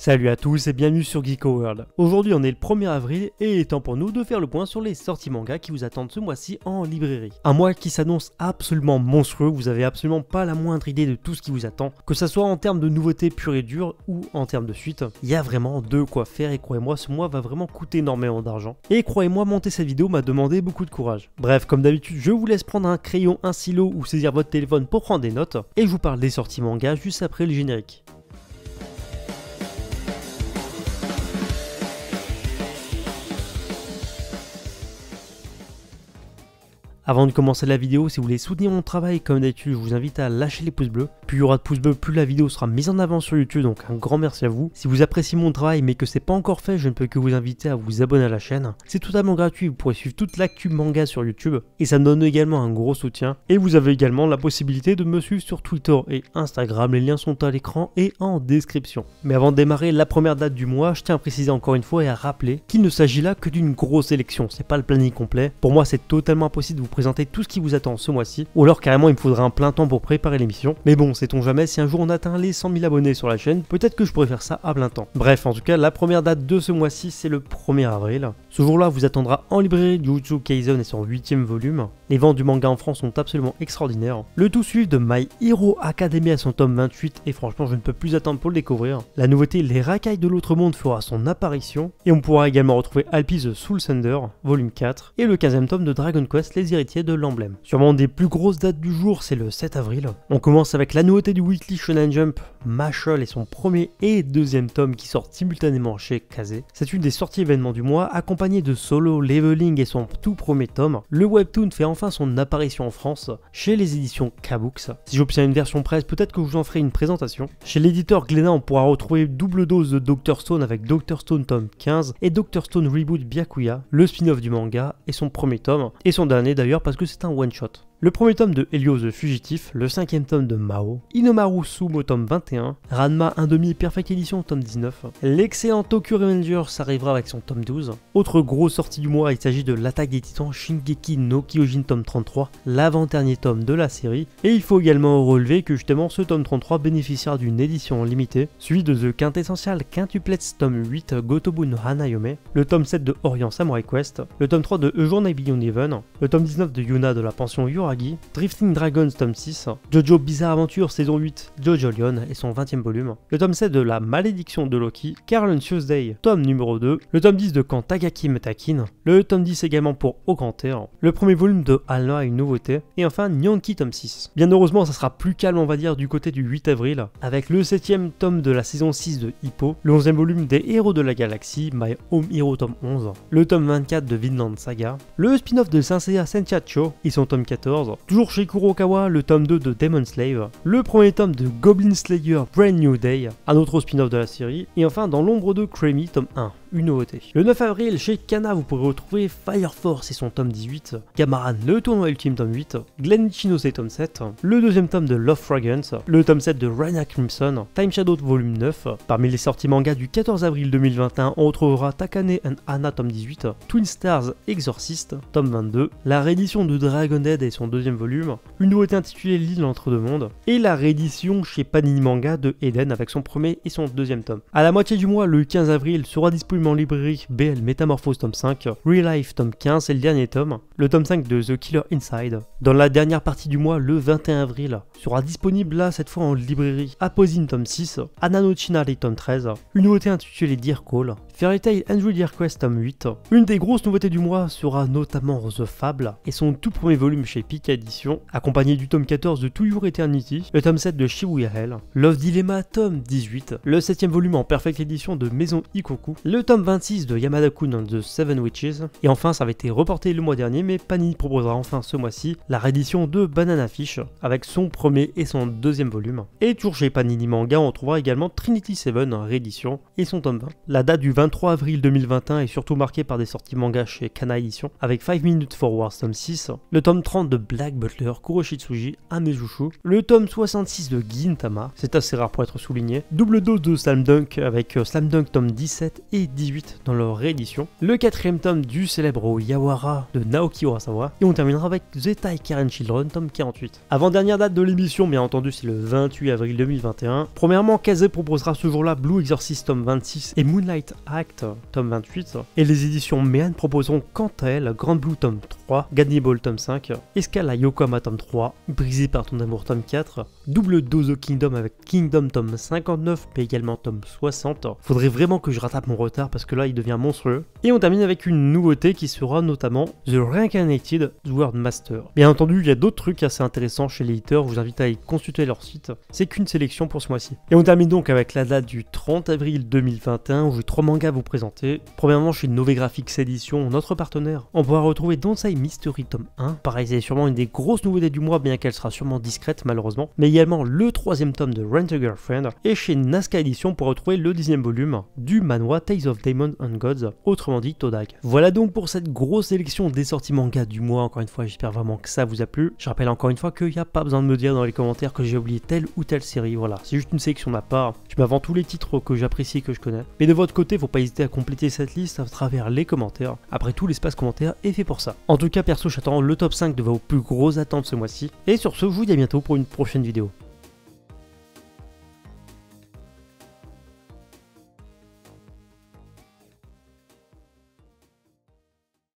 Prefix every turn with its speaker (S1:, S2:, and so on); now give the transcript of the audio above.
S1: Salut à tous et bienvenue sur Geeko World. Aujourd'hui on est le 1er avril et il est temps pour nous de faire le point sur les sorties manga qui vous attendent ce mois-ci en librairie. Un mois qui s'annonce absolument monstrueux, vous avez absolument pas la moindre idée de tout ce qui vous attend, que ça soit en termes de nouveautés pures et dures ou en termes de suite. Il y a vraiment de quoi faire et croyez-moi ce mois va vraiment coûter énormément d'argent. Et croyez-moi monter cette vidéo m'a demandé beaucoup de courage. Bref, comme d'habitude je vous laisse prendre un crayon, un stylo ou saisir votre téléphone pour prendre des notes et je vous parle des sorties manga juste après le générique. Avant de commencer la vidéo, si vous voulez soutenir mon travail, comme d'habitude, je vous invite à lâcher les pouces bleus. Plus il y aura de pouces bleus, plus la vidéo sera mise en avant sur YouTube, donc un grand merci à vous. Si vous appréciez mon travail mais que c'est pas encore fait, je ne peux que vous inviter à vous abonner à la chaîne. C'est totalement gratuit, vous pourrez suivre toute l'actu manga sur YouTube et ça me donne également un gros soutien. Et vous avez également la possibilité de me suivre sur Twitter et Instagram, les liens sont à l'écran et en description. Mais avant de démarrer la première date du mois, je tiens à préciser encore une fois et à rappeler qu'il ne s'agit là que d'une grosse sélection, c'est pas le planning complet. Pour moi c'est totalement impossible de vous présenter tout ce qui vous attend ce mois-ci, ou alors carrément il me faudrait un plein temps pour préparer l'émission, mais bon, sait-on jamais, si un jour on atteint les 100 000 abonnés sur la chaîne, peut-être que je pourrais faire ça à plein temps. Bref, en tout cas, la première date de ce mois-ci, c'est le 1er avril. Ce jour-là vous attendra en librairie Jujutsu Kaisen et son 8ème volume. Les ventes du manga en France sont absolument extraordinaires. Le tout suivi de My Hero Academia à son tome 28, et franchement je ne peux plus attendre pour le découvrir. La nouveauté Les Racailles de l'autre monde fera son apparition, et on pourra également retrouver Alpi the Soul Sender, volume 4, et le 15ème tome de Dragon Quest, Les Héritiers de l'Emblème. Sûrement des plus grosses dates du jour, c'est le 7 avril. On commence avec la nouveauté du Weekly Shonen Jump, Mashle et son premier et deuxième tome qui sortent simultanément chez Kazé. C'est une des sorties événements du mois, accompagnée de Solo Leveling et son tout premier tome. Le webtoon fait enfin son apparition en France chez les éditions K-Books. Si j'obtiens une version presse, peut-être que je vous en ferai une présentation. Chez l'éditeur Glénat, on pourra retrouver double dose de Dr Stone avec Dr Stone tome 15 et Dr Stone Reboot Byakuya, le spin-off du manga et son premier tome, et son dernier d'ailleurs parce que c'est un one-shot. Le premier tome de Helios the Fugitif, le 5ème tome de Mao, Inomaru Sumo tome 21, Ranma 1/2 Perfect Edition tome 19, l'excellent Tokyo Revengers arrivera avec son tome 12. Autre grosse sortie du mois, il s'agit de l'attaque des titans Shingeki no Kyojin tome 33, l'avant-dernier tome de la série, et il faut également relever que justement ce tome 33 bénéficiera d'une édition limitée, suivi de The Quintessential Quintuplets tome 8 Gotobu no Hanayome, le tome 7 de Orient Samurai Quest, le tome 3 de A Journey Beyond Even, le tome 19 de Yuna de la pension Yuragi, Drifting Dragons tome 6, Jojo Bizarre Adventure saison 8, Jojo Lion et son 20ème volume, le tome 7 de La Malédiction de Loki, Carol Tuesday, tome numéro 2, le tome 10 de Quand Tagaki me taquine, le tome 10 également pour Aucanter, le premier volume de Alna, une nouveauté, et enfin Nyanki tome 6. Bien heureusement ça sera plus calme on va dire du côté du 8 avril, avec le 7ème tome de la saison 6 de Hippo, le 11ème volume des Héros de la Galaxie, My Home Hero tome 11, le tome 24 de Vinland Saga, le spin-off de Saint Seiya Senchacho et son tome 14, toujours chez Kurokawa, le tome 2 de Demon Slave, le premier tome de Goblin Slayer Brand New Day, un autre spin-off de la série, et enfin dans l'ombre de Creamy tome 1. Une nouveauté. Le 9 avril, chez Kana, vous pourrez retrouver Fire Force et son tome 18, Gamaran, le tournoi ultime tome 8, Glen Ichinose tome 7, le deuxième tome de Love Fragrance, le tome 7 de Raina Crimson, Time Shadow volume 9. Parmi les sorties manga du 14 avril 2021, on retrouvera Takane and Anna tome 18, Twin Stars Exorcist tome 22, la réédition de Dragon Dead et son deuxième volume, une nouveauté intitulée L'île entre deux mondes, et la réédition chez Panini Manga de Eden avec son premier et son deuxième tome. À la moitié du mois, le 15 avril, sera disponible en librairie BL Métamorphose tome 5, Real Life tome 15 et le dernier tome, le tome 5 de The Killer Inside. Dans la dernière partie du mois, le 21 avril, sera disponible là cette fois en librairie Aposine tome 6, Anano Chinari tome 13, une nouveauté intitulée Dear Call, Fairy Tail Andrew Dear Quest tome 8. Une des grosses nouveautés du mois sera notamment The Fable et son tout premier volume chez Pika Edition, accompagné du tome 14 de To Your Eternity, le tome 7 de Shibuya Hell, Love Dilemma tome 18, le 7ème volume en Perfect Edition de Maison Ikoku, le tome 26 de Yamada-kun and the Seven Witches, et enfin ça avait été reporté le mois dernier mais Panini proposera enfin ce mois-ci la réédition de Banana Fish avec son premier et son deuxième volume. Et toujours chez Panini Manga on trouvera également Trinity Seven réédition et son tome 20. La date du 23 avril 2021 est surtout marquée par des sorties manga chez Kana Edition avec 5 Minutes for Wars tome 6, le tome 30 de Black Butler Kuroshitsuji Amezushu, le tome 66 de Gintama, c'est assez rare pour être souligné, double dose de Slam Dunk avec Slam Dunk tome 17 et 2018 dans leur réédition, le 4ème tome du célèbre Yawara de Naoki Urasawa, et on terminera avec The Taikaren Children tome 48. Avant-dernière date de l'émission, bien entendu, c'est le 28 avril 2021. Premièrement, Kaze proposera ce jour-là Blue Exorcist tome 26 et Moonlight Act tome 28, et les éditions Mehan proposeront quant à elles Grand Blue tome 3, Gannibal tome 5, Escala Yokohama tome 3, Brisé par ton amour tome 4, Double Dose Kingdom avec Kingdom tome 59, mais également tome 60. Faudrait vraiment que je rattrape mon retard parce que là il devient monstrueux. Et on termine avec une nouveauté qui sera notamment The Reincarnated Sword Master. Bien entendu, il y a d'autres trucs assez intéressants chez l'éditeur, je vous invite à aller consulter leur site. C'est qu'une sélection pour ce mois-ci. Et on termine donc avec la date du 30 avril 2021 où j'ai 3 mangas à vous présenter. Premièrement, chez Nové Graphics Edition, notre partenaire, on pourra retrouver Donsai Mystery tome 1. Pareil, c'est sûrement une des grosses nouveautés du mois, bien qu'elle sera sûrement discrète malheureusement. Mais également le 3ème tome de Rent a Girlfriend. Et chez Nazca Edition pour retrouver le 10ème volume du manhwa Tales of Demons and Gods, autrement dit Todag. Voilà donc pour cette grosse sélection des sorties manga du mois. Encore une fois, j'espère vraiment que ça vous a plu. Je rappelle encore une fois qu'il n'y a pas besoin de me dire dans les commentaires que j'ai oublié telle ou telle série. Voilà, c'est juste une sélection à part. Je m'avance tous les titres que j'apprécie et que je connais. Mais de votre côté, faut pas hésiter à compléter cette liste à travers les commentaires. Après tout, l'espace commentaire est fait pour ça. En tout cas, perso, j'attends le top 5 de vos plus grosses attentes ce mois-ci. Et sur ce, je vous dis à bientôt pour une prochaine vidéo.